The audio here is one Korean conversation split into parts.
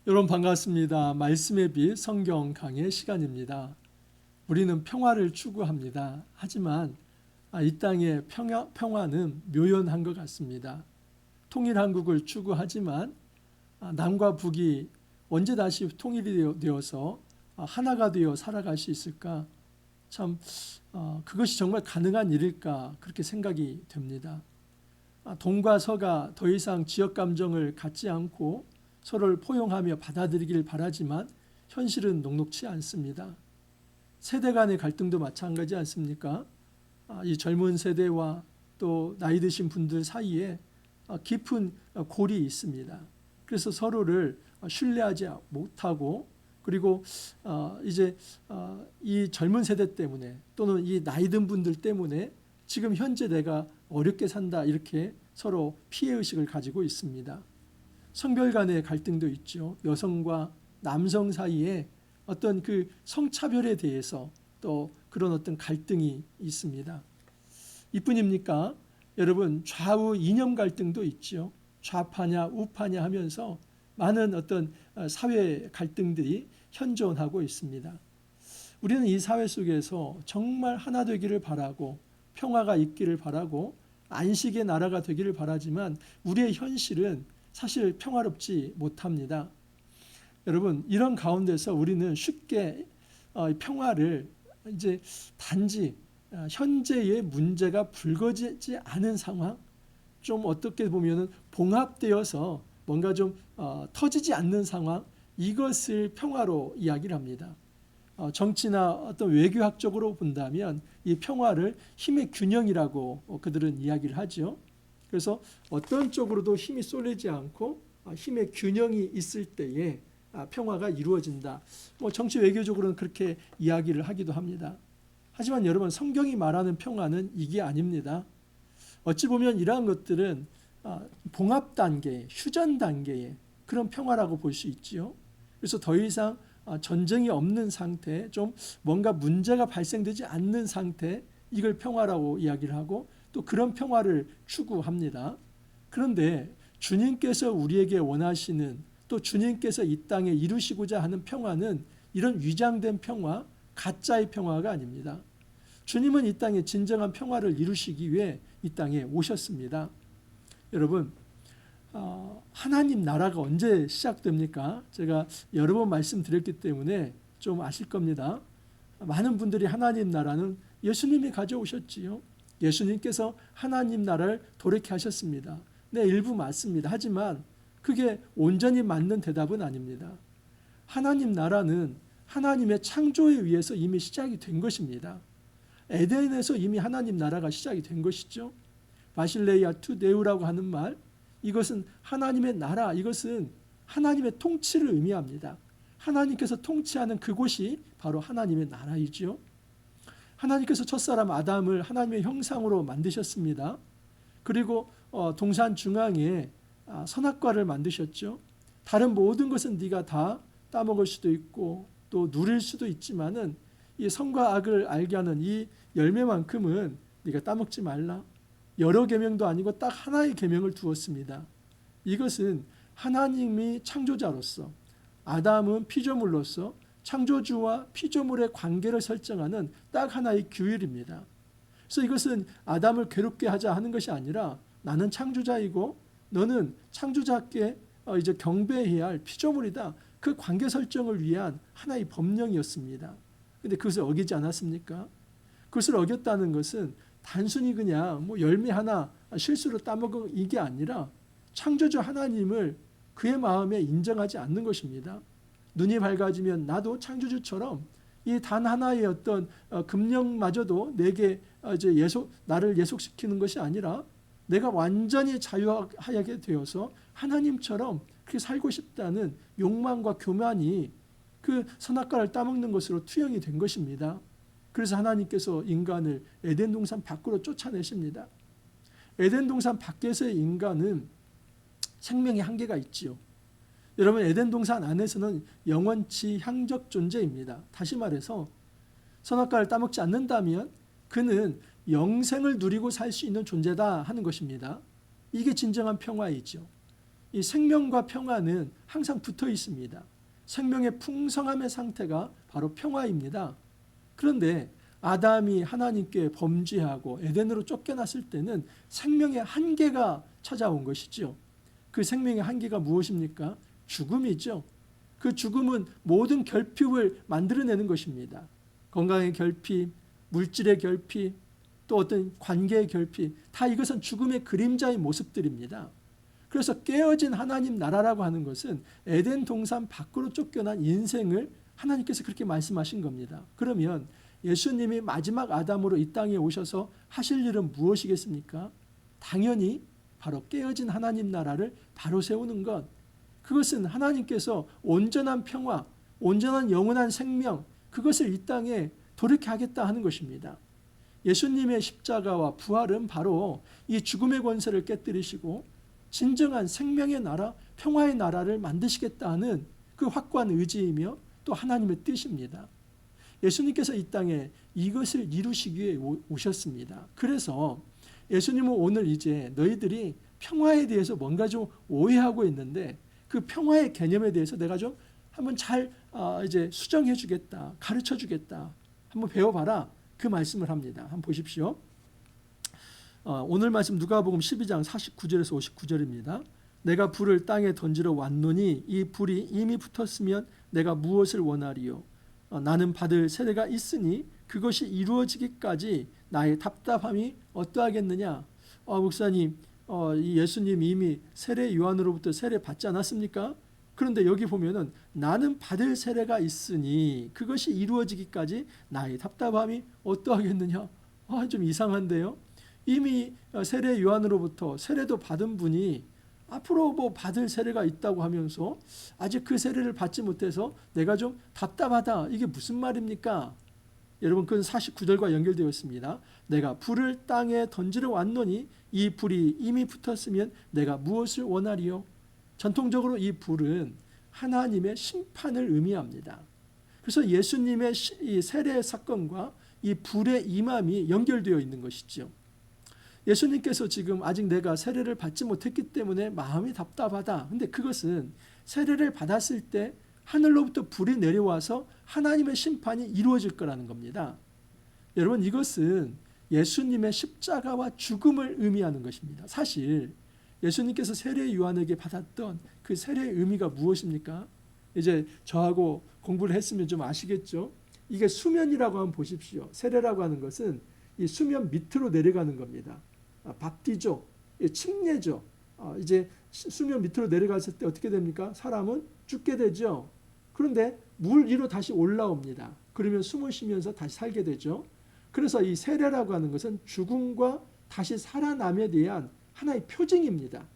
여러분 반갑습니다. 말씀의 빛 성경 강의 시간입니다. 우리는 평화를 추구합니다. 하지만 이 땅의 평화는 묘연한 것 같습니다. 통일한국을 추구하지만 남과 북이 언제 다시 통일이 되어서 하나가 되어 살아갈 수 있을까? 참 그것이 정말 가능한 일일까? 그렇게 생각이 됩니다. 동과 서가 더 이상 지역 감정을 갖지 않고 서로를 포용하며 받아들이길 바라지만 현실은 녹록치 않습니다. 세대 간의 갈등도 마찬가지 않습니까? 이 젊은 세대와 또 나이 드신 분들 사이에 깊은 골이 있습니다. 그래서 서로를 신뢰하지 못하고 그리고 이제 이 젊은 세대 때문에 또는 이 나이 든 분들 때문에 지금 현재 내가 어렵게 산다 이렇게 서로 피해의식을 가지고 있습니다. 성별 간의 갈등도 있죠. 여성과 남성 사이에 어떤 그 성차별에 대해서 또 그런 어떤 갈등이 있습니다. 이뿐입니까? 여러분 좌우 이념 갈등도 있죠. 좌파냐 우파냐 하면서 많은 어떤 사회 갈등들이 현존하고 있습니다. 우리는 이 사회 속에서 정말 하나 되기를 바라고 평화가 있기를 바라고 안식의 나라가 되기를 바라지만 우리의 현실은 사실 평화롭지 못합니다. 여러분 이런 가운데서 우리는 쉽게 평화를 이제 단지 현재의 문제가 불거지지 않은 상황, 좀 어떻게 보면은 봉합되어서 뭔가 좀 터지지 않는 상황, 이것을 평화로 이야기를 합니다. 정치나 어떤 외교학적으로 본다면 이 평화를 힘의 균형이라고 그들은 이야기를 하죠. 그래서 어떤 쪽으로도 힘이 쏠리지 않고 힘의 균형이 있을 때에 평화가 이루어진다. 정치 외교적으로는 그렇게 이야기를 하기도 합니다. 하지만 여러분 성경이 말하는 평화는 이게 아닙니다. 어찌 보면 이러한 것들은 봉합 단계, 휴전 단계의 그런 평화라고 볼 수 있지요. 그래서 더 이상 전쟁이 없는 상태, 좀 뭔가 문제가 발생되지 않는 상태, 이걸 평화라고 이야기를 하고 또 그런 평화를 추구합니다. 그런데 주님께서 우리에게 원하시는 또 주님께서 이 땅에 이루시고자 하는 평화는 이런 위장된 평화, 가짜의 평화가 아닙니다. 주님은 이 땅에 진정한 평화를 이루시기 위해 이 땅에 오셨습니다. 여러분 하나님 나라가 언제 시작됩니까? 제가 여러 번 말씀드렸기 때문에 좀 아실 겁니다. 많은 분들이 하나님 나라는 예수님이 가져오셨지요. 예수님께서 하나님 나라를 도래케 하셨습니다. 네, 일부 맞습니다. 하지만 그게 온전히 맞는 대답은 아닙니다. 하나님 나라는 하나님의 창조에 의해서 이미 시작이 된 것입니다. 에덴에서 이미 하나님 나라가 시작이 된 것이죠. 바실레이아 투 데우라고 하는 말, 이것은 하나님의 나라, 이것은 하나님의 통치를 의미합니다. 하나님께서 통치하는 그곳이 바로 하나님의 나라이죠. 하나님께서 첫사람 아담을 하나님의 형상으로 만드셨습니다. 그리고 동산 중앙에 선악과를 만드셨죠. 다른 모든 것은 네가 다 따먹을 수도 있고 또 누릴 수도 있지만은 이 선과 악을 알게 하는 이 열매만큼은 네가 따먹지 말라. 여러 계명도 아니고 딱 하나의 계명을 두었습니다. 이것은 하나님이 창조자로서 아담은 피조물로서 창조주와 피조물의 관계를 설정하는 딱 하나의 규율입니다. 그래서 이것은 아담을 괴롭게 하자 하는 것이 아니라 나는 창조자이고 너는 창조자께 이제 경배해야 할 피조물이다. 그 관계 설정을 위한 하나의 법령이었습니다. 그런데 그것을 어기지 않았습니까? 그것을 어겼다는 것은 단순히 그냥 열매 하나 실수로 따먹은 이게 아니라 창조주 하나님을 그의 마음에 인정하지 않는 것입니다. 눈이 밝아지면 나도 창조주처럼 이 단 하나의 어떤 금령마저도 내게 이제 나를 예속시키는 것이 아니라 내가 완전히 자유하게 되어서 하나님처럼 그렇게 살고 싶다는 욕망과 교만이 그 선악과를 따먹는 것으로 투영이 된 것입니다. 그래서 하나님께서 인간을 에덴 동산 밖으로 쫓아내십니다. 에덴 동산 밖에서의 인간은 생명의 한계가 있지요. 여러분 에덴 동산 안에서는 영원치 향적 존재입니다. 다시 말해서 선악과를 따먹지 않는다면 그는 영생을 누리고 살 수 있는 존재다 하는 것입니다. 이게 진정한 평화이죠. 이 생명과 평화는 항상 붙어 있습니다. 생명의 풍성함의 상태가 바로 평화입니다. 그런데 아담이 하나님께 범죄하고 에덴으로 쫓겨났을 때는 생명의 한계가 찾아온 것이죠. 그 생명의 한계가 무엇입니까? 죽음이죠. 그 죽음은 모든 결핍을 만들어내는 것입니다. 건강의 결핍, 물질의 결핍, 또 어떤 관계의 결핍, 다 이것은 죽음의 그림자의 모습들입니다. 그래서 깨어진 하나님 나라라고 하는 것은 에덴 동산 밖으로 쫓겨난 인생을 하나님께서 그렇게 말씀하신 겁니다. 그러면 예수님이 마지막 아담으로 이 땅에 오셔서 하실 일은 무엇이겠습니까? 당연히 바로 깨어진 하나님 나라를 바로 세우는 것. 그것은 하나님께서 온전한 평화, 온전한 영원한 생명, 그것을 이 땅에 도래케 하겠다 하는 것입니다. 예수님의 십자가와 부활은 바로 이 죽음의 권세를 깨뜨리시고 진정한 생명의 나라, 평화의 나라를 만드시겠다 하는 그 확고한 의지이며 또 하나님의 뜻입니다. 예수님께서 이 땅에 이것을 이루시기 위해 오셨습니다. 그래서 예수님은 오늘 이제 너희들이 평화에 대해서 뭔가 좀 오해하고 있는데 그 평화의 개념에 대해서 내가 좀 한번 잘 이제 수정해 주겠다, 가르쳐 주겠다, 한번 배워봐라, 그 말씀을 합니다. 한번 보십시오. 오늘 말씀 누가복음 12장 49절에서 59절입니다. 내가 불을 땅에 던지러 왔노니 이 불이 이미 붙었으면 내가 무엇을 원하리요? 나는 받을 세례가 있으니 그것이 이루어지기까지 나의 답답함이 어떠하겠느냐? 목사님, 이 예수님 이미 세례 요한으로부터 세례 받지 않았습니까? 그런데 여기 보면은 나는 받을 세례가 있으니 그것이 이루어지기까지 나의 답답함이 어떠하겠느냐? 좀 이상한데요. 이미 세례 요한으로부터 세례도 받은 분이 앞으로 뭐 받을 세례가 있다고 하면서 아직 그 세례를 받지 못해서 내가 좀 답답하다. 이게 무슨 말입니까? 여러분, 그건 49절과 연결되어 있습니다. 내가 불을 땅에 던지러 왔노니 이 불이 이미 붙었으면 내가 무엇을 원하리요? 전통적으로 이 불은 하나님의 심판을 의미합니다. 그래서 예수님의 이 세례 사건과 이 불의 임함이 연결되어 있는 것이죠. 예수님께서 지금 아직 내가 세례를 받지 못했기 때문에 마음이 답답하다. 근데 그것은 세례를 받았을 때 하늘로부터 불이 내려와서 하나님의 심판이 이루어질 거라는 겁니다. 여러분, 이것은 예수님의 십자가와 죽음을 의미하는 것입니다. 사실 예수님께서 세례 요한에게 받았던 그 세례의 의미가 무엇입니까? 이제 저하고 공부를 했으면 좀 아시겠죠? 이게 수면이라고 한번 보십시오. 세례라고 하는 것은 이 수면 밑으로 내려가는 겁니다. 밥디죠, 침례죠. 이제 수면 밑으로 내려갔을 때 어떻게 됩니까? 사람은 죽게 되죠. 그런데 물 위로 다시 올라옵니다. 그러면 숨을 쉬면서 다시 살게 되죠. 그래서 이 세례라고 하는 것은 죽음과 다시 살아남에 대한 하나의 표징입니다.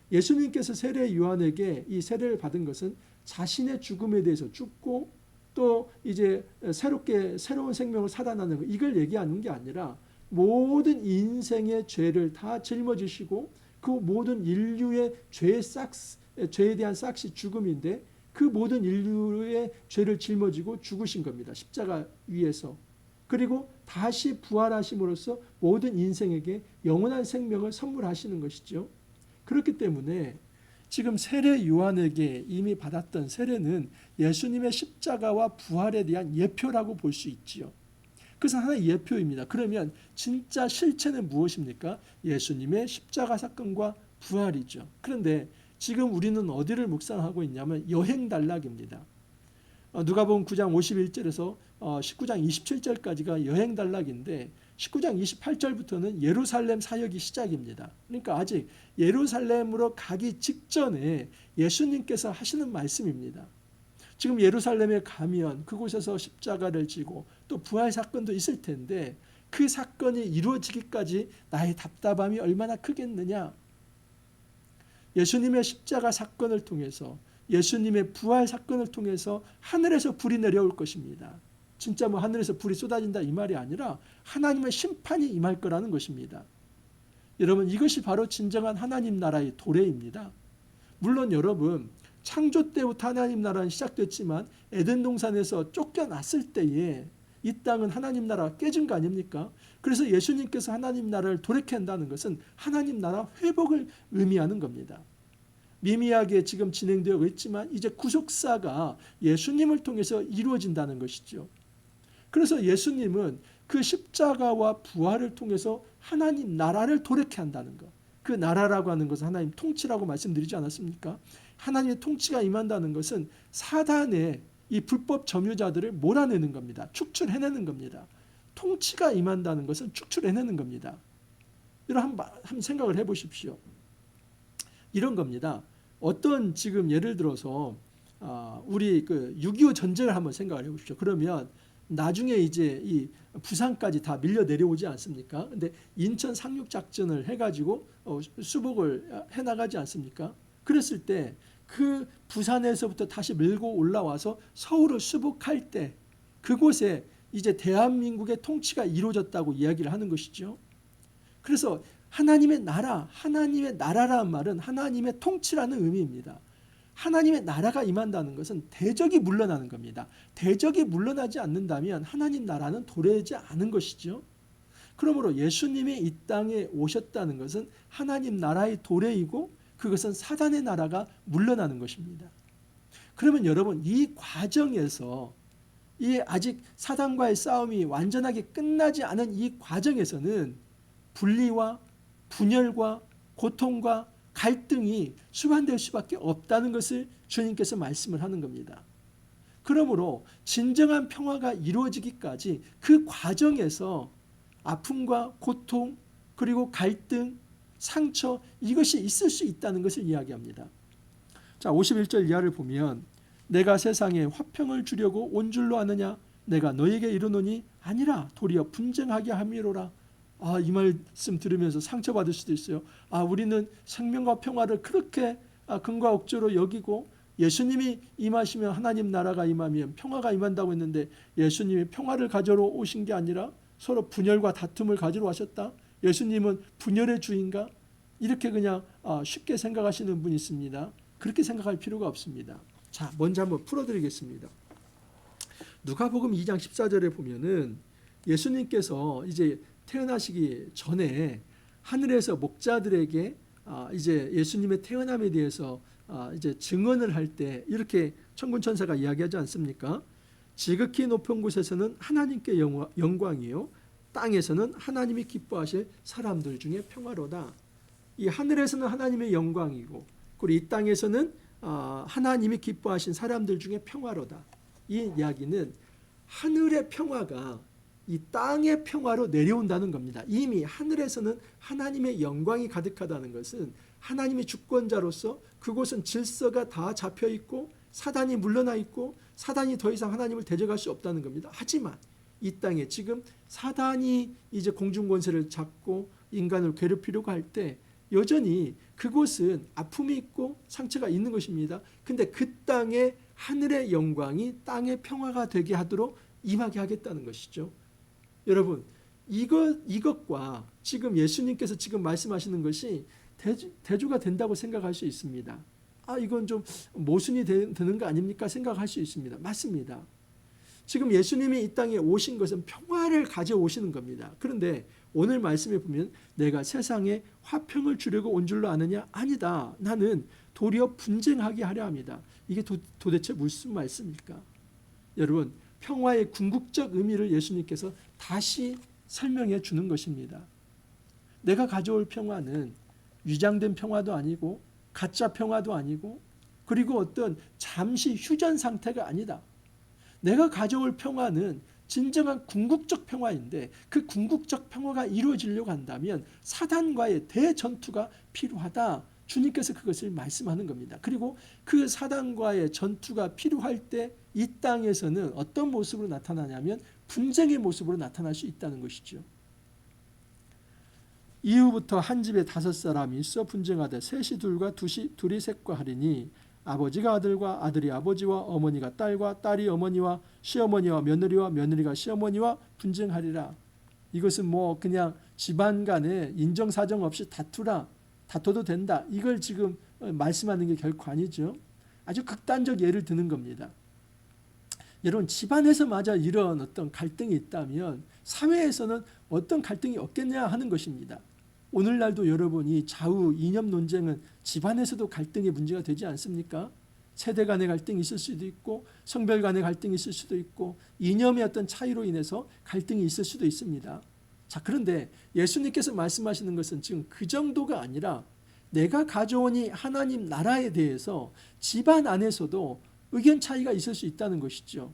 예수님께서 세례 요한에게 이 세례를 받은 것은 자신의 죽음에 대해서 죽고 또 이제 새로운 생명을 살아나는 것, 이걸 얘기하는 게 아니라 모든 인생의 죄를 다 짊어지시고 그 모든 인류의 죄에 대한 싹시 죽음인데 그 모든 인류의 죄를 짊어지고 죽으신 겁니다. 십자가 위에서. 그리고 다시 부활하심으로써 모든 인생에게 영원한 생명을 선물하시는 것이죠. 그렇기 때문에 지금 세례 요한에게 이미 받았던 세례는 예수님의 십자가와 부활에 대한 예표라고 볼 수 있지요. 그것은 하나의 예표입니다. 그러면 진짜 실체는 무엇입니까? 예수님의 십자가 사건과 부활이죠. 그런데 지금 우리는 어디를 묵상하고 있냐면 여행 단락입니다. 누가복음 9장 51절에서 19장 27절까지가 여행 단락인데 19장 28절부터는 예루살렘 사역이 시작입니다. 그러니까 아직 예루살렘으로 가기 직전에 예수님께서 하시는 말씀입니다. 지금 예루살렘에 가면 그곳에서 십자가를 지고 또 부활 사건도 있을 텐데 그 사건이 이루어지기까지 나의 답답함이 얼마나 크겠느냐. 예수님의 십자가 사건을 통해서 예수님의 부활 사건을 통해서 하늘에서 불이 내려올 것입니다. 진짜 뭐 하늘에서 불이 쏟아진다 이 말이 아니라 하나님의 심판이 임할 거라는 것입니다. 여러분, 이것이 바로 진정한 하나님 나라의 도래입니다. 물론 여러분, 창조 때부터 하나님 나라는 시작됐지만 에덴 동산에서 쫓겨났을 때에 이 땅은 하나님 나라가 깨진 거 아닙니까? 그래서 예수님께서 하나님 나라를 돌이켜 한다는 것은 하나님 나라 회복을 의미하는 겁니다. 미미하게 지금 진행되고 있지만 이제 구속사가 예수님을 통해서 이루어진다는 것이죠. 그래서 예수님은 그 십자가와 부활을 통해서 하나님 나라를 도래케 한다는 것. 그 나라라고 하는 것은 하나님 통치라고 말씀드리지 않았습니까? 하나님의 통치가 임한다는 것은 사단의 이 불법 점유자들을 몰아내는 겁니다. 축출해내는 겁니다. 통치가 임한다는 것은 축출해내는 겁니다. 이런 한번 생각을 해보십시오. 이런 겁니다. 어떤 지금 예를 들어서 우리 그 6.25 전쟁을 한번 생각을 해보십시오. 그러면 나중에 이제 이 부산까지 다 밀려 내려오지 않습니까? 근데 인천 상륙 작전을 해가지고 수복을 해나가지 않습니까? 그랬을 때 그 부산에서부터 다시 밀고 올라와서 서울을 수복할 때 그곳에 이제 대한민국의 통치가 이루어졌다고 이야기를 하는 것이죠. 그래서 하나님의 나라라는 말은 하나님의 통치라는 의미입니다. 하나님의 나라가 임한다는 것은 대적이 물러나는 겁니다. 대적이 물러나지 않는다면 하나님 나라는 도래하지 않은 것이죠. 그러므로 예수님이 이 땅에 오셨다는 것은 하나님 나라의 도래이고 그것은 사단의 나라가 물러나는 것입니다. 그러면 여러분 이 과정에서 이 아직 사단과의 싸움이 완전하게 끝나지 않은 이 과정에서는 분리와 분열과 고통과 갈등이 수반될 수밖에 없다는 것을 주님께서 말씀을 하는 겁니다. 그러므로 진정한 평화가 이루어지기까지 그 과정에서 아픔과 고통 그리고 갈등, 상처 이것이 있을 수 있다는 것을 이야기합니다. 자, 51절 이하를 보면 내가 세상에 화평을 주려고 온 줄로 아느냐 내가 너에게 이르노니 아니라 도리어 분쟁하게 함이로라. 이 말씀 들으면서 상처받을 수도 있어요. 우리는 생명과 평화를 그렇게 근과 억조로 여기고 예수님이 임하시면 하나님 나라가 임하면 평화가 임한다고 했는데 예수님이 평화를 가져러 오신 게 아니라 서로 분열과 다툼을 가지러 오셨다. 예수님은 분열의 주인가? 이렇게 그냥 쉽게 생각하시는 분이 있습니다. 그렇게 생각할 필요가 없습니다. 자, 먼저 한번 풀어드리겠습니다. 누가복음 2장 14절에 보면은 예수님께서 이제 태어나시기 전에 하늘에서 목자들에게 이제 예수님의 태어남에 대해서 이제 증언을 할 때 이렇게 천군 천사가 이야기하지 않습니까? 지극히 높은 곳에서는 하나님께 영광이요 땅에서는 하나님이 기뻐하실 사람들 중에 평화로다. 이 하늘에서는 하나님의 영광이고 그리고 이 땅에서는 하나님이 기뻐하신 사람들 중에 평화로다. 이 이야기는 하늘의 평화가 이 땅의 평화로 내려온다는 겁니다. 이미 하늘에서는 하나님의 영광이 가득하다는 것은 하나님이 주권자로서 그곳은 질서가 다 잡혀 있고 사단이 물러나 있고 사단이 더 이상 하나님을 대적할 수 없다는 겁니다. 하지만 이 땅에 지금 사단이 이제 공중 권세를 잡고 인간을 괴롭히려고 할 때 여전히 그곳은 아픔이 있고 상처가 있는 것입니다. 근데 그 땅에 하늘의 영광이 땅의 평화가 되게 하도록 임하게 하겠다는 것이죠. 여러분, 이것과 지금 예수님께서 지금 말씀하시는 것이 대조가 된다고 생각할 수 있습니다. 이건 좀 모순이 되는 거 아닙니까? 생각할 수 있습니다. 맞습니다. 지금 예수님이 이 땅에 오신 것은 평화를 가져오시는 겁니다. 그런데 오늘 말씀에 보면 내가 세상에 화평을 주려고 온 줄로 아느냐? 아니다. 나는 도리어 분쟁하게 하려 합니다. 이게 도대체 무슨 말씀일까? 여러분, 평화의 궁극적 의미를 예수님께서 다시 설명해 주는 것입니다. 내가 가져올 평화는 위장된 평화도 아니고 가짜 평화도 아니고 그리고 어떤 잠시 휴전 상태가 아니다. 내가 가져올 평화는 진정한 궁극적 평화인데 그 궁극적 평화가 이루어지려고 한다면 사단과의 대전투가 필요하다. 주님께서 그것을 말씀하는 겁니다. 그리고 그 사단과의 전투가 필요할 때 이 땅에서는 어떤 모습으로 나타나냐면 분쟁의 모습으로 나타날 수 있다는 것이죠. 이후부터 한 집에 5사람이 있어 분쟁하되 셋이 둘과 둘이 셋과 하리니 아버지가 아들과 아들이 아버지와 어머니가 딸과 딸이 어머니와 시어머니와 며느리와 며느리가 시어머니와 분쟁하리라. 이것은 뭐 그냥 집안 간에 인정사정 없이 다퉈도 된다. 이걸 지금 말씀하는 게 결코 아니죠. 아주 극단적 예를 드는 겁니다. 여러분, 집안에서마저 이런 어떤 갈등이 있다면 사회에서는 어떤 갈등이 없겠냐 하는 것입니다. 오늘날도 여러분 이 좌우 이념 논쟁은 집안에서도 갈등의 문제가 되지 않습니까? 세대 간의 갈등이 있을 수도 있고 성별 간의 갈등이 있을 수도 있고 이념의 어떤 차이로 인해서 갈등이 있을 수도 있습니다. 자, 그런데 예수님께서 말씀하시는 것은 지금 그 정도가 아니라 내가 가져온 이 하나님 나라에 대해서 집안 안에서도 의견 차이가 있을 수 있다는 것이죠.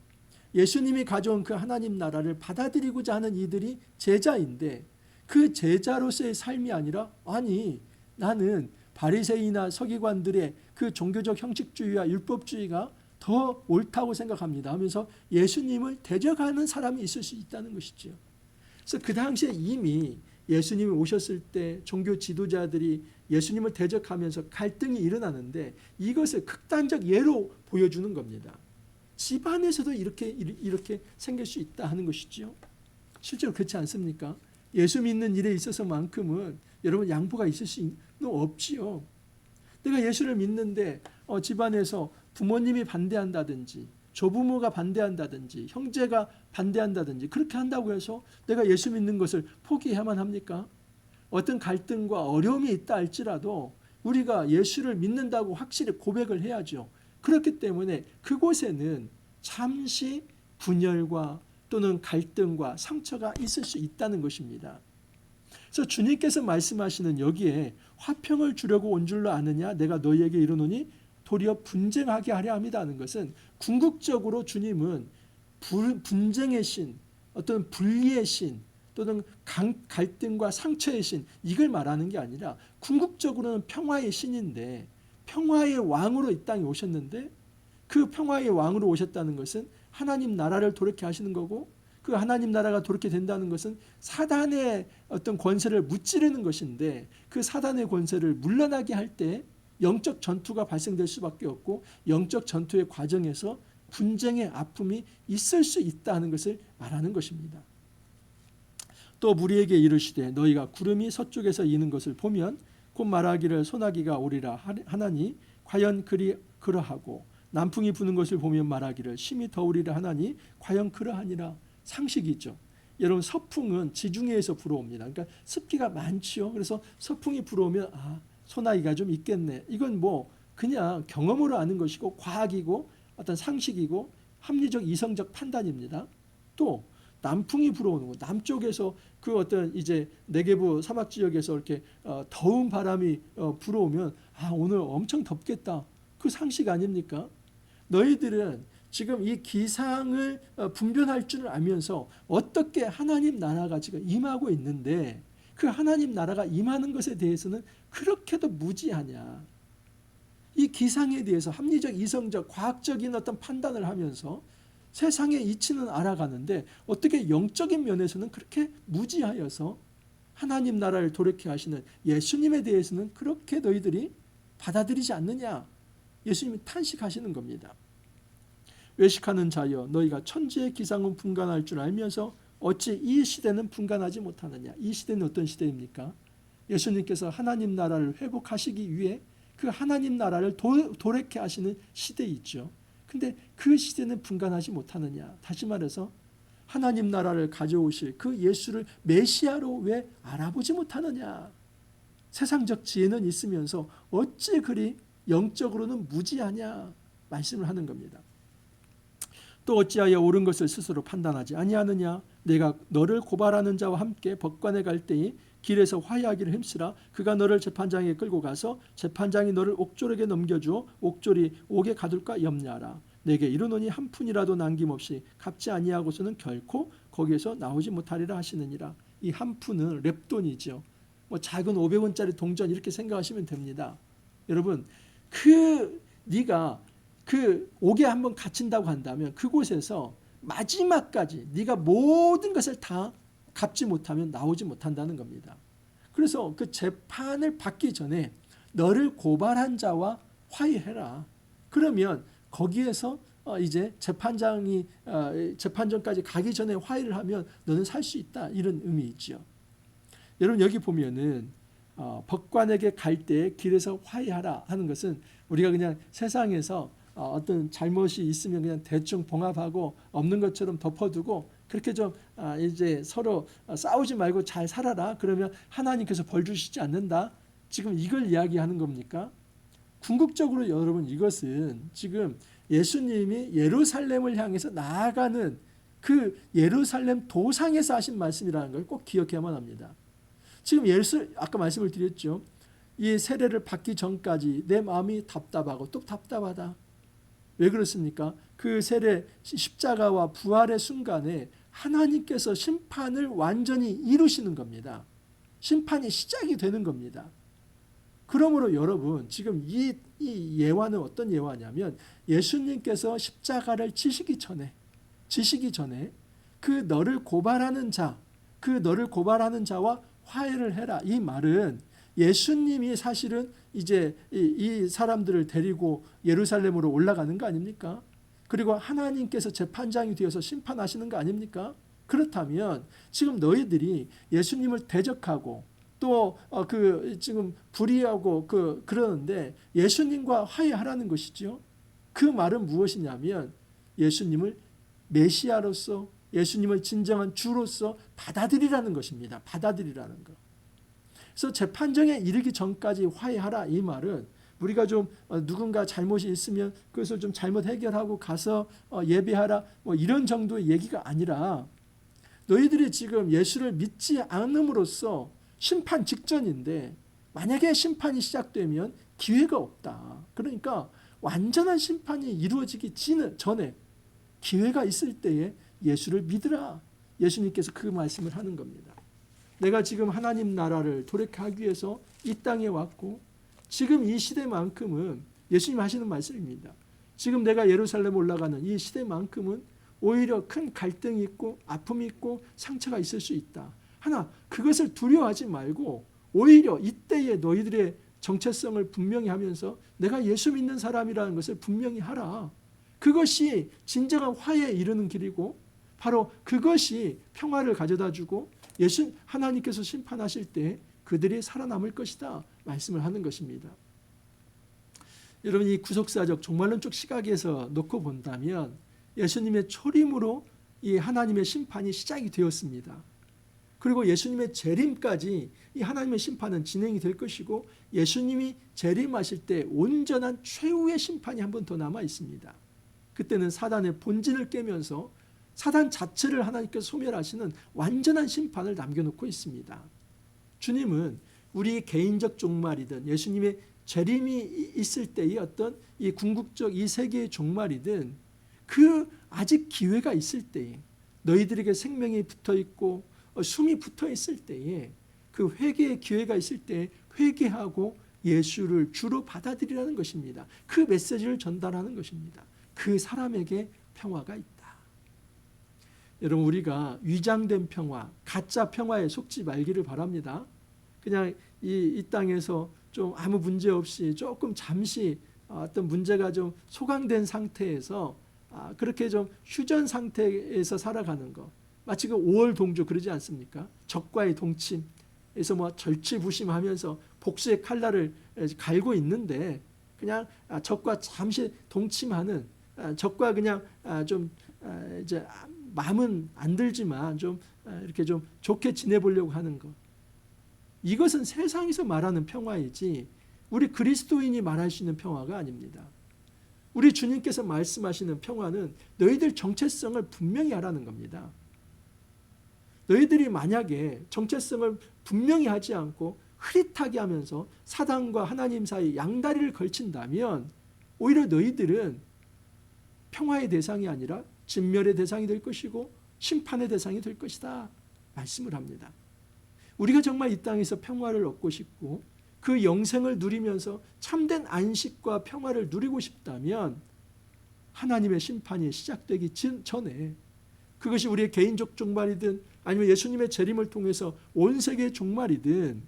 예수님이 가져온 그 하나님 나라를 받아들이고자 하는 이들이 제자인데 그 제자로서의 삶이 아니라 아니 나는 바리새인이나 서기관들의 그 종교적 형식주의와 율법주의가 더 옳다고 생각합니다 하면서 예수님을 대적하는 사람이 있을 수 있다는 것이죠. 그래서 그 당시에 이미 예수님이 오셨을 때 종교 지도자들이 예수님을 대적하면서 갈등이 일어나는데 이것을 극단적 예로 보여주는 겁니다. 집안에서도 이렇게 생길 수 있다 하는 것이죠. 실제로 그렇지 않습니까? 예수 믿는 일에 있어서만큼은 여러분 양보가 있을 수는 없지요. 내가 예수를 믿는데 집안에서 부모님이 반대한다든지 조부모가 반대한다든지 형제가 반대한다든지 그렇게 한다고 해서 내가 예수 믿는 것을 포기해야만 합니까? 어떤 갈등과 어려움이 있다 할지라도 우리가 예수를 믿는다고 확실히 고백을 해야죠. 그렇기 때문에 그곳에는 잠시 분열과 또는 갈등과 상처가 있을 수 있다는 것입니다. 그래서 주님께서 말씀하시는 여기에 화평을 주려고 온 줄로 아느냐 내가 너희에게 이르노니 도리어 분쟁하게 하려 함이다 하는 것은 궁극적으로 주님은 분쟁의 신, 어떤 분리의 신 또는 갈등과 상처의 신 이걸 말하는 게 아니라 궁극적으로는 평화의 신인데 평화의 왕으로 이 땅에 오셨는데 그 평화의 왕으로 오셨다는 것은 하나님 나라를 도래케 하시는 거고 그 하나님 나라가 도래케 된다는 것은 사단의 어떤 권세를 무찌르는 것인데 그 사단의 권세를 물러나게 할 때 영적 전투가 발생될 수밖에 없고 영적 전투의 과정에서 분쟁의 아픔이 있을 수 있다는 것을 말하는 것입니다. 또 무리에게 이르시되 너희가 구름이 서쪽에서 이는 것을 보면 곧 말하기를 소나기가 오리라 하나니 과연 그러하고 남풍이 부는 것을 보면 말하기를 심히 더우리라 하나니 과연 그러하니라. 상식이죠. 여러분 서풍은 지중해에서 불어옵니다. 그러니까 습기가 많죠. 그래서 서풍이 불어오면 소나기가 좀 있겠네. 이건 뭐 그냥 경험으로 아는 것이고 과학이고 어떤 상식이고 합리적 이성적 판단입니다. 또 남풍이 불어오는 거, 남쪽에서 그 어떤 이제 네게부 사막 지역에서 이렇게 더운 바람이 불어오면 오늘 엄청 덥겠다. 그 상식 아닙니까? 너희들은 지금 이 기상을 분별할 줄 알면서 어떻게 하나님 나라가 지금 임하고 있는데 그 하나님 나라가 임하는 것에 대해서는 그렇게도 무지하냐. 이 기상에 대해서 합리적, 이성적, 과학적인 어떤 판단을 하면서 세상의 이치는 알아가는데 어떻게 영적인 면에서는 그렇게 무지하여서 하나님 나라를 도래케 하시는 예수님에 대해서는 그렇게 너희들이 받아들이지 않느냐. 예수님이 탄식하시는 겁니다. 외식하는 자여 너희가 천지의 기상은 분간할 줄 알면서 어찌 이 시대는 분간하지 못하느냐. 이 시대는 어떤 시대입니까? 예수님께서 하나님 나라를 회복하시기 위해 그 하나님 나라를 도래케 하시는 시대에 있죠. 근데 그 시대는 분간하지 못하느냐. 다시 말해서 하나님 나라를 가져오실 그 예수를 메시아로 왜 알아보지 못하느냐. 세상적 지혜는 있으면서 어찌 그리 영적으로는 무지하냐 말씀을 하는 겁니다. 또 어찌하여 옳은 것을 스스로 판단하지 아니하느냐. 내가 너를 고발하는 자와 함께 법관에 갈 때에 길에서 화해하기를 힘쓰라. 그가 너를 재판장에 끌고 가서 재판장이 너를 옥졸에게 넘겨주어 옥졸이 옥에 가둘까 염려하라. 내게 이르노니 한 푼이라도 남김없이 갚지 아니하고서는 결코 거기에서 나오지 못하리라 하시느니라. 이 한 푼은 랩돈이죠. 뭐 작은 500원짜리 동전 이렇게 생각하시면 됩니다. 여러분 네가 그 옥에 한번 갇힌다고 한다면 그곳에서 마지막까지 네가 모든 것을 다 갚지 못하면 나오지 못한다는 겁니다. 그래서 그 재판을 받기 전에 너를 고발한 자와 화해해라. 그러면 거기에서 이제 재판전까지 가기 전에 화해를 하면 너는 살 수 있다. 이런 의미이죠. 여러분 여기 보면은 법관에게 갈 때 길에서 화해하라 하는 것은 우리가 그냥 세상에서 어떤 잘못이 있으면 그냥 대충 봉합하고 없는 것처럼 덮어두고 그렇게 좀 이제 서로 싸우지 말고 잘 살아라. 그러면 하나님께서 벌 주시지 않는다. 지금 이걸 이야기하는 겁니까? 궁극적으로 여러분 이것은 지금 예수님이 예루살렘을 향해서 나아가는 그 예루살렘 도상에서 하신 말씀이라는 걸 꼭 기억해야만 합니다. 지금 아까 말씀을 드렸죠. 이 세례를 받기 전까지 내 마음이 답답하고 또 답답하다. 왜 그렇습니까? 그 세례 십자가와 부활의 순간에 하나님께서 심판을 완전히 이루시는 겁니다. 심판이 시작이 되는 겁니다. 그러므로 여러분 지금 이 예화는 어떤 예화냐면 예수님께서 십자가를 지시기 전에 그 너를 고발하는 자와 화해를 해라. 이 말은 예수님이 사실은 이제 이 사람들을 데리고 예루살렘으로 올라가는 거 아닙니까? 그리고 하나님께서 재판장이 되어서 심판하시는 거 아닙니까? 그렇다면 지금 너희들이 예수님을 대적하고 또 지금 불의하고 그러는데 예수님과 화해하라는 것이죠. 그 말은 무엇이냐면 예수님을 메시아로서 예수님을 진정한 주로서 받아들이라는 것입니다. 받아들이라는 것. 그래서 재판정에 이르기 전까지 화해하라 이 말은 우리가 좀 누군가 잘못이 있으면 그것을 좀 잘못 해결하고 가서 예배하라 뭐 이런 정도의 얘기가 아니라 너희들이 지금 예수를 믿지 않음으로써 심판 직전인데 만약에 심판이 시작되면 기회가 없다. 그러니까 완전한 심판이 이루어지기 전에 기회가 있을 때에 예수를 믿으라. 예수님께서 그 말씀을 하는 겁니다. 내가 지금 하나님 나라를 도래하기 위해서 이 땅에 왔고 지금 이 시대만큼은 예수님 하시는 말씀입니다. 지금 내가 예루살렘 올라가는 이 시대만큼은 오히려 큰 갈등이 있고 아픔이 있고 상처가 있을 수 있다. 하나 그것을 두려워하지 말고 오히려 이때에 너희들의 정체성을 분명히 하면서 내가 예수 믿는 사람이라는 것을 분명히 하라. 그것이 진정한 화해에 이르는 길이고 바로 그것이 평화를 가져다 주고 하나님께서 심판하실 때 그들이 살아남을 것이다 말씀을 하는 것입니다. 여러분 이 구속사적 종말론적 시각에서 놓고 본다면 예수님의 초림으로 이 하나님의 심판이 시작이 되었습니다. 그리고 예수님의 재림까지 이 하나님의 심판은 진행이 될 것이고 예수님이 재림하실 때 온전한 최후의 심판이 한 번 더 남아 있습니다. 그때는 사단의 본질을 깨면서 사단 자체를 하나님께서 소멸하시는 완전한 심판을 남겨놓고 있습니다. 주님은 우리 개인적 종말이든 예수님의 재림이 있을 때의 어떤 이 궁극적 이 세계의 종말이든 그 아직 기회가 있을 때에 너희들에게 생명이 붙어있고 숨이 붙어있을 때에 그 회개의 기회가 있을 때 회개하고 예수를 주로 받아들이라는 것입니다. 그 메시지를 전달하는 것입니다. 그 사람에게 평화가 있다. 여러분 우리가 위장된 평화, 가짜 평화에 속지 말기를 바랍니다. 그냥 이 땅에서 좀 아무 문제 없이 조금 잠시 어떤 문제가 좀 소강된 상태에서 그렇게 좀 휴전 상태에서 살아가는 것. 마치 그 5월 동조 그러지 않습니까? 적과의 동침에서 뭐 절치부심하면서 복수의 칼날을 갈고 있는데 그냥 적과 잠시 동침하는 적과 그냥 좀 이제 마음은 안 들지만 좀 이렇게 좀 좋게 지내보려고 하는 것. 이것은 세상에서 말하는 평화이지 우리 그리스도인이 말할 수 있는 평화가 아닙니다. 우리 주님께서 말씀하시는 평화는 너희들 정체성을 분명히 하라는 겁니다. 너희들이 만약에 정체성을 분명히 하지 않고 흐릿하게 하면서 사단과 하나님 사이 양다리를 걸친다면 오히려 너희들은 평화의 대상이 아니라 진멸의 대상이 될 것이고 심판의 대상이 될 것이다 말씀을 합니다. 우리가 정말 이 땅에서 평화를 얻고 싶고 그 영생을 누리면서 참된 안식과 평화를 누리고 싶다면 하나님의 심판이 시작되기 전에 그것이 우리의 개인적 종말이든 아니면 예수님의 재림을 통해서 온 세계의 종말이든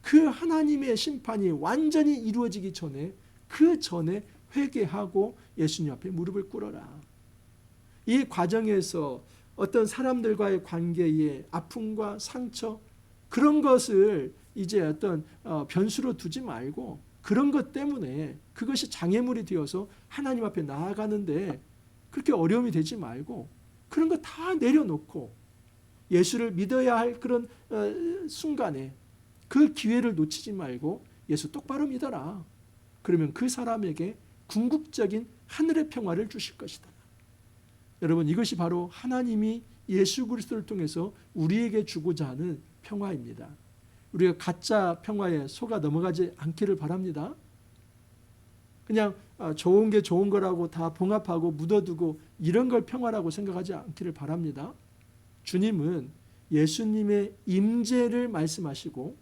그 하나님의 심판이 완전히 이루어지기 전에 그 전에 회개하고 예수님 앞에 무릎을 꿇어라. 이 과정에서 어떤 사람들과의 관계의 아픔과 상처 그런 것을 이제 어떤 변수로 두지 말고 그런 것 때문에 그것이 장애물이 되어서 하나님 앞에 나아가는데 그렇게 어려움이 되지 말고 그런 거 다 내려놓고 예수를 믿어야 할 그런 순간에 그 기회를 놓치지 말고 예수 똑바로 믿어라. 그러면 그 사람에게 궁극적인 하늘의 평화를 주실 것이다. 여러분, 이것이 바로 하나님이 예수 그리스도를 통해서 우리에게 주고자 하는 평화입니다. 우리가 가짜 평화에 속아 넘어가지 않기를 바랍니다. 그냥 좋은 게 좋은 거라고 다 봉합하고 묻어두고 이런 걸 평화라고 생각하지 않기를 바랍니다. 주님은 예수님의 임재를 말씀하시고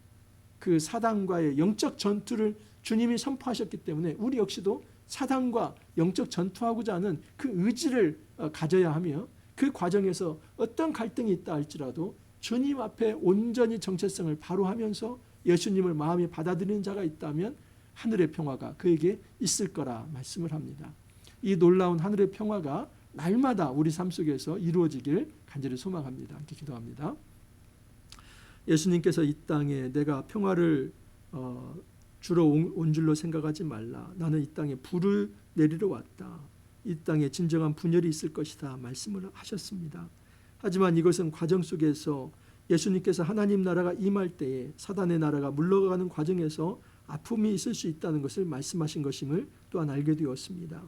그 사단과의 영적 전투를 주님이 선포하셨기 때문에 우리 역시도 사단과 영적 전투하고자 하는 그 의지를 가져야 하며, 그 과정에서 어떤 갈등이 있다 할지라도 주님 앞에 온전히 정체성을 바로 하면서 예수님을 마음에 받아들이는 자가 있다면 하늘의 평화가 그에게 있을 거라 말씀을 합니다. 이 놀라운 하늘의 평화가 날마다 우리 삶 속에서 이루어지길 간절히 소망합니다. 함께 기도합니다. 예수님께서 이 땅에 내가 평화를 주러 온 줄로 생각하지 말라. 나는 이 땅에 불을 내리러 왔다. 이 땅에 진정한 분열이 있을 것이다 말씀을 하셨습니다. 하지만 이것은 과정 속에서 예수님께서 하나님 나라가 임할 때에 사단의 나라가 물러가는 과정에서 아픔이 있을 수 있다는 것을 말씀하신 것임을 또한 알게 되었습니다.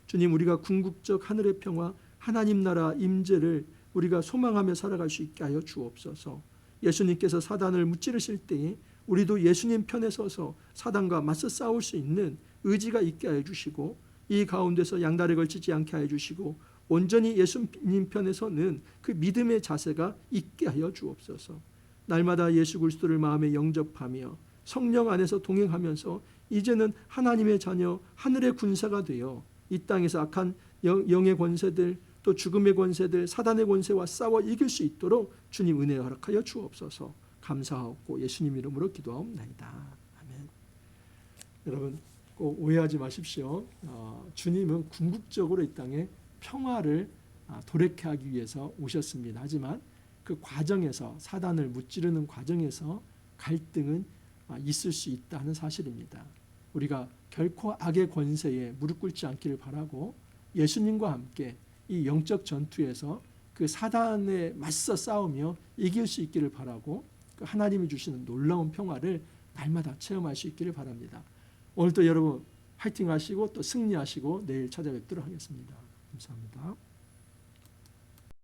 주님, 우리가 궁극적 하늘의 평화, 하나님 나라 임재를 우리가 소망하며 살아갈 수 있게 하여 주옵소서. 예수님께서 사단을 무찌르실 때에 우리도 예수님 편에 서서 사단과 맞서 싸울 수 있는 의지가 있게 하여 주시고, 이 가운데서 양다리 걸치지 않게 하여 주시고, 온전히 예수님 편에 서는 그 믿음의 자세가 있게 하여 주옵소서. 날마다 예수 그리스도를 마음에 영접하며 성령 안에서 동행하면서 이제는 하나님의 자녀, 하늘의 군사가 되어 이 땅에서 악한 영의 권세들, 또 죽음의 권세들, 사단의 권세와 싸워 이길 수 있도록 주님 은혜 허락하여 주옵소서. 감사하고 예수님 이름으로 기도하옵나이다. 아멘. 여러분, 꼭 오해하지 마십시오. 주님은 궁극적으로 이 땅에 평화를 도래케 하기 위해서 오셨습니다. 하지만 그 과정에서, 사단을 무찌르는 과정에서 갈등은 있을 수 있다는 사실입니다. 우리가 결코 악의 권세에 무릎 꿇지 않기를 바라고 예수님과 함께 이 영적 전투에서 그 사단에 맞서 싸우며 이길 수 있기를 바라고, 그 하나님이 주시는 놀라운 평화를 날마다 체험할 수 있기를 바랍니다. 오늘도 여러분 화이팅 하시고 또 승리하시고 내일 찾아뵙도록 하겠습니다. 감사합니다.